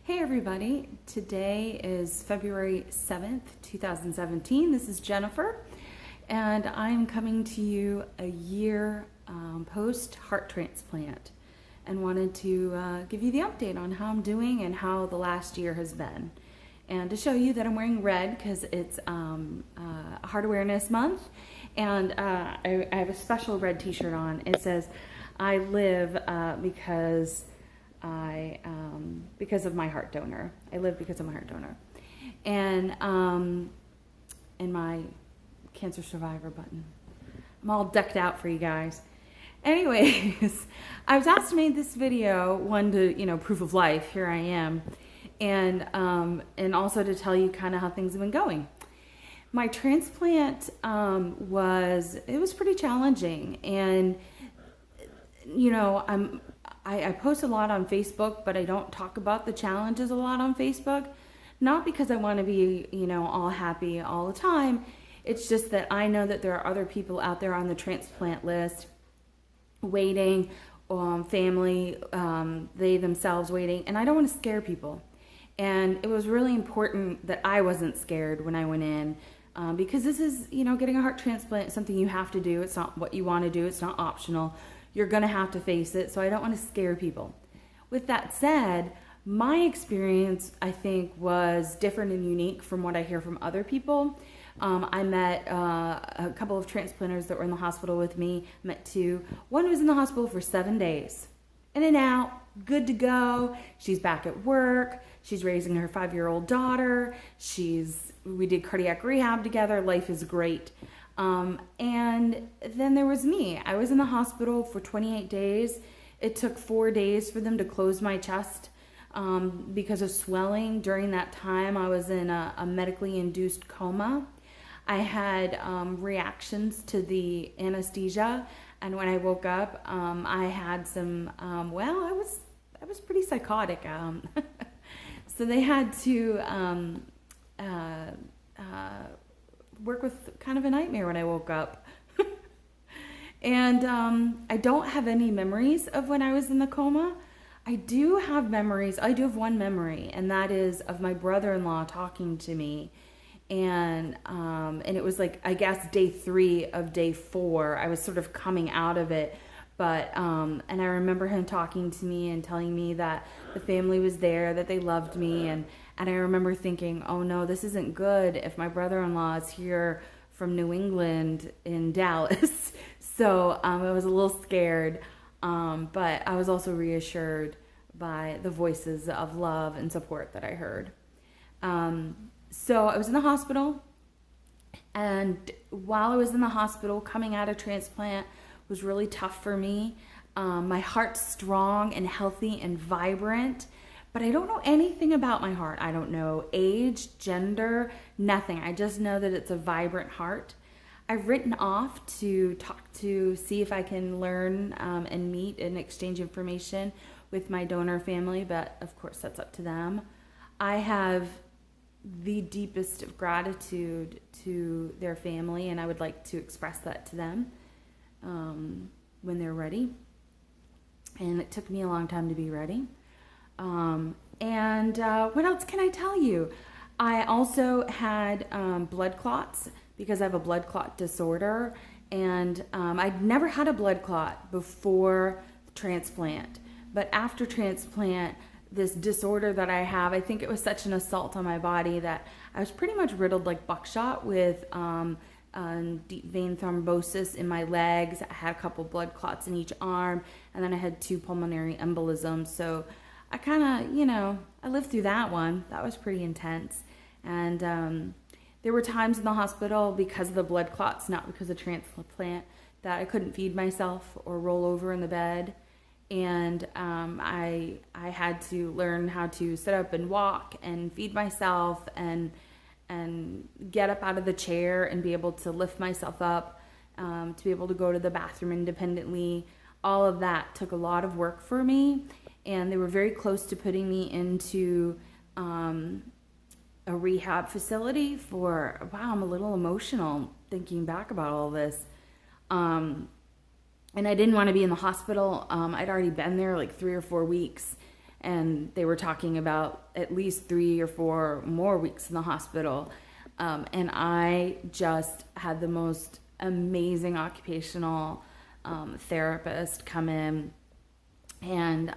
Hey everybody, today is February 7th, 2017. This is Jennifer, and I'm coming to you a year post-heart transplant and wanted to give you the update on how I'm doing and how the last year has been. And to show you that I'm wearing red because it's Heart Awareness Month, and I have a special red t-shirt on. It says, I live because of my heart donor. I live because of my heart donor. And my cancer survivor button. I'm all decked out for you guys. Anyways, I was asked to make this video, one to, proof of life, here I am, and also to tell you kind of how things have been going. My transplant was pretty challenging, and I post a lot on Facebook, but I don't talk about the challenges a lot on Facebook. Not because I want to be, all happy all the time. It's just that I know that there are other people out there on the transplant list waiting, family, they themselves waiting, and I don't want to scare people. And it was really important that I wasn't scared when I went in, because this is, getting a heart transplant is something you have to do. It's not what you want to do. It's not optional. You're going to have to face it, so I don't want to scare people. With that said, my experience, I think, was different and unique from what I hear from other people. I met a couple of transplanters that were in the hospital with me. Met two. One was in the hospital for 7 days. In and out, good to go. She's back at work. She's raising her 5-year-old daughter. We did cardiac rehab together. Life is great. And then there was me. I was in the hospital for 28 days. It took 4 days for them to close my chest because of swelling. During that time, I was in a medically induced coma. I had reactions to the anesthesia, and when I woke up, I had some. I was pretty psychotic. So they had to work with kind of a nightmare when I woke up. And I don't have any memories of when I was in the coma. I do have memories. I do have one memory, and that is of my brother-in-law talking to me. And it was like, I guess, day 3 of day 4. I was sort of coming out of it. But, and I remember him talking to me and telling me that the family was there, that they loved me. And I remember thinking, oh no, this isn't good if my brother-in-law is here from New England in Dallas. So I was a little scared, but I was also reassured by the voices of love and support that I heard. So I was in the hospital, and while I was in the hospital, coming out of transplant was really tough for me. My heart's strong and healthy and vibrant, but I don't know anything about my heart. I don't know age, gender, nothing. I just know that it's a vibrant heart. I've written off to talk to, see if I can learn and meet and exchange information with my donor family, but of course that's up to them. I have the deepest of gratitude to their family, and I would like to express that to them when they're ready. And it took me a long time to be ready. What else can I tell you? I also had blood clots because I have a blood clot disorder, and I'd never had a blood clot before transplant. But after transplant, this disorder that I have, I think it was such an assault on my body that I was pretty much riddled like buckshot with deep vein thrombosis in my legs. I had a couple blood clots in each arm, and then I had 2 pulmonary embolisms. So I kind of, I lived through that one. That was pretty intense. And there were times in the hospital because of the blood clots, not because of transplant, that I couldn't feed myself or roll over in the bed. And I had to learn how to sit up and walk and feed myself and get up out of the chair and be able to lift myself up, to be able to go to the bathroom independently. All of that took a lot of work for me, and they were very close to putting me into a rehab facility for, wow, I'm a little emotional thinking back about all this. And I didn't want to be in the hospital. I'd already been there like 3 or 4 weeks, and they were talking about at least 3 or 4 more weeks in the hospital. And I just had the most amazing occupational therapist come in, and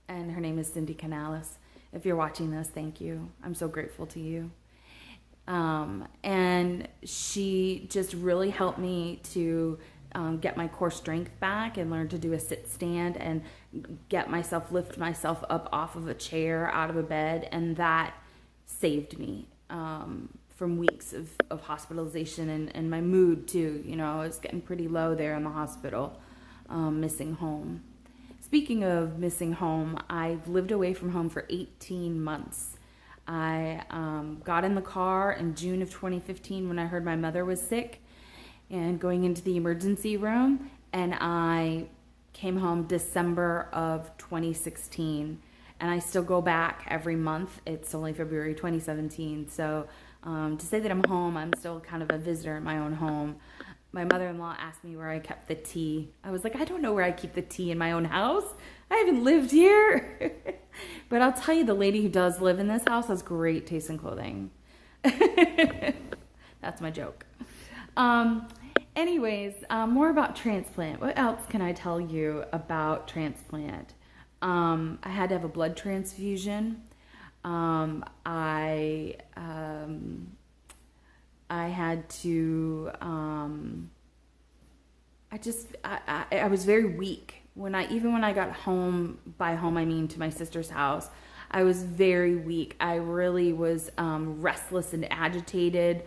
her name is Cindy Canales. If you're watching this, thank you. I'm so grateful to you. And she just really helped me to get my core strength back and learn to do a sit stand and lift myself up off of a chair, out of a bed, and that saved me from weeks of hospitalization and my mood too. You know, I was getting pretty low there in the hospital, missing home. Speaking of missing home, I've lived away from home for 18 months. I got in the car in June of 2015 when I heard my mother was sick and going into the emergency room, and I came home December of 2016, and I still go back every month. It's only February 2017, so to say that I'm home, I'm still kind of a visitor in my own home. My mother-in-law asked me where I kept the tea. I was like, I don't know where I keep the tea in my own house. I haven't lived here. But I'll tell you, the lady who does live in this house has great taste in clothing. That's my joke. Anyways, more about transplant. What else can I tell you about transplant? I had to have a blood transfusion. I had to, I was very weak when I got home. By home, I mean to my sister's house. I was very weak. I really was, restless and agitated.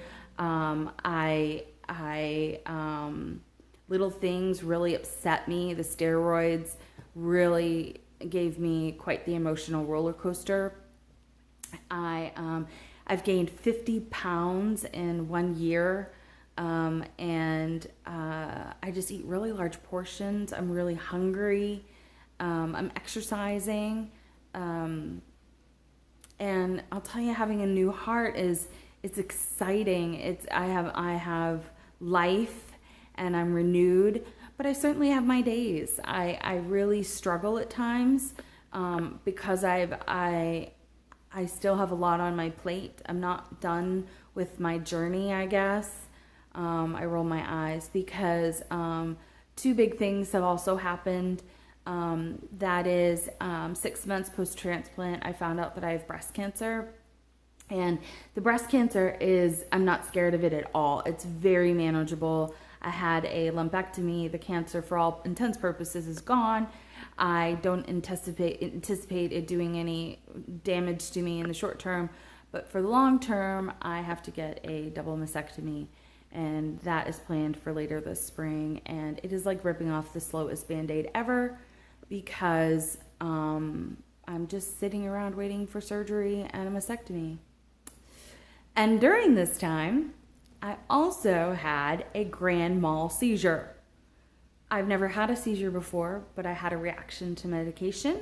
Little things really upset me. The steroids really gave me quite the emotional roller coaster. I've gained 50 pounds in 1 year, and I just eat really large portions. I'm really hungry. I'm exercising, and I'll tell you, having a new heart it's exciting. I have life, and I'm renewed. But I certainly have my days. I really struggle at times because I still have a lot on my plate. I'm not done with my journey, I guess. I roll my eyes because 2 big things have also happened. That is 6 months post-transplant, I found out that I have breast cancer. And the breast cancer I'm not scared of it at all. It's very manageable. I had a lumpectomy. The cancer, for all intents and purposes, is gone. I don't anticipate it doing any damage to me in the short term, but for the long term, I have to get a double mastectomy, and that is planned for later this spring. And it is like ripping off the slowest Band-Aid ever, because I'm just sitting around waiting for surgery and a mastectomy. And during this time, I also had a grand mal seizure. I've never had a seizure before, but I had a reaction to medication.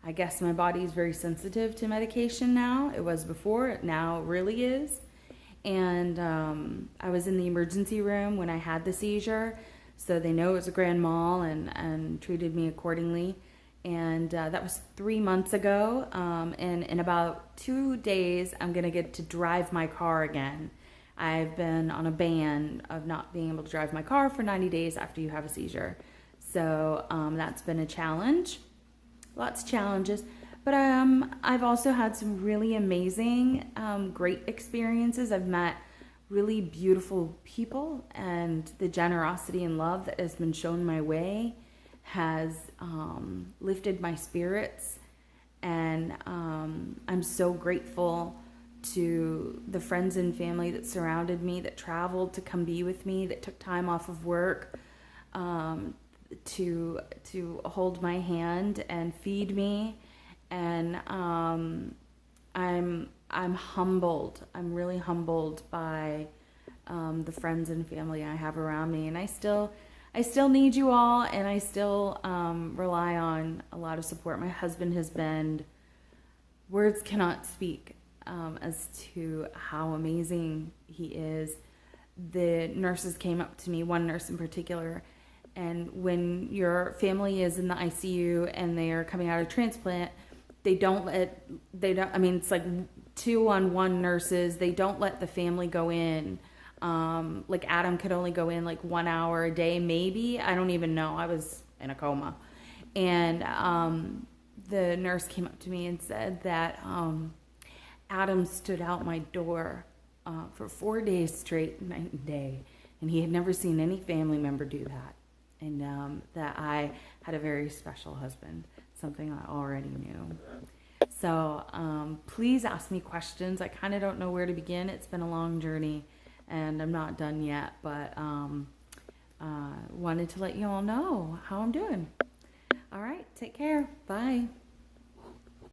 I guess my body is very sensitive to medication now. It was before, it now really is. And I was in the emergency room when I had the seizure, so they know it was a grand mal and treated me accordingly. And that was 3 months ago. And in about 2 days, I'm gonna get to drive my car again. I've been on a ban of not being able to drive my car for 90 days after you have a seizure. So that's been a challenge. Lots of challenges. But I've also had some really amazing, great experiences. I've met really beautiful people, and the generosity and love that has been shown my way has lifted my spirits. And I'm so grateful to the friends and family that surrounded me, that traveled to come be with me, that took time off of work to hold my hand and feed me. And I'm humbled. I'm really humbled by the friends and family I have around me. And I still need you all, and I still rely on a lot of support. My husband has been, words cannot speak as to how amazing he is. The nurses came up to me, one nurse in particular, and when your family is in the ICU and they are coming out of transplant, I mean, it's like 2-on-1 nurses. They don't let the family go in. Like Adam could only go in like 1 hour a day, maybe. I don't even know. I was in a coma. And the nurse came up to me and said that Adam stood out my door for 4 days straight, night and day. And he had never seen any family member do that. And that I had a very special husband, something I already knew. So please ask me questions. I kind of don't know where to begin. It's been a long journey, and I'm not done yet, but wanted to let you all know how I'm doing. All right, take care. Bye.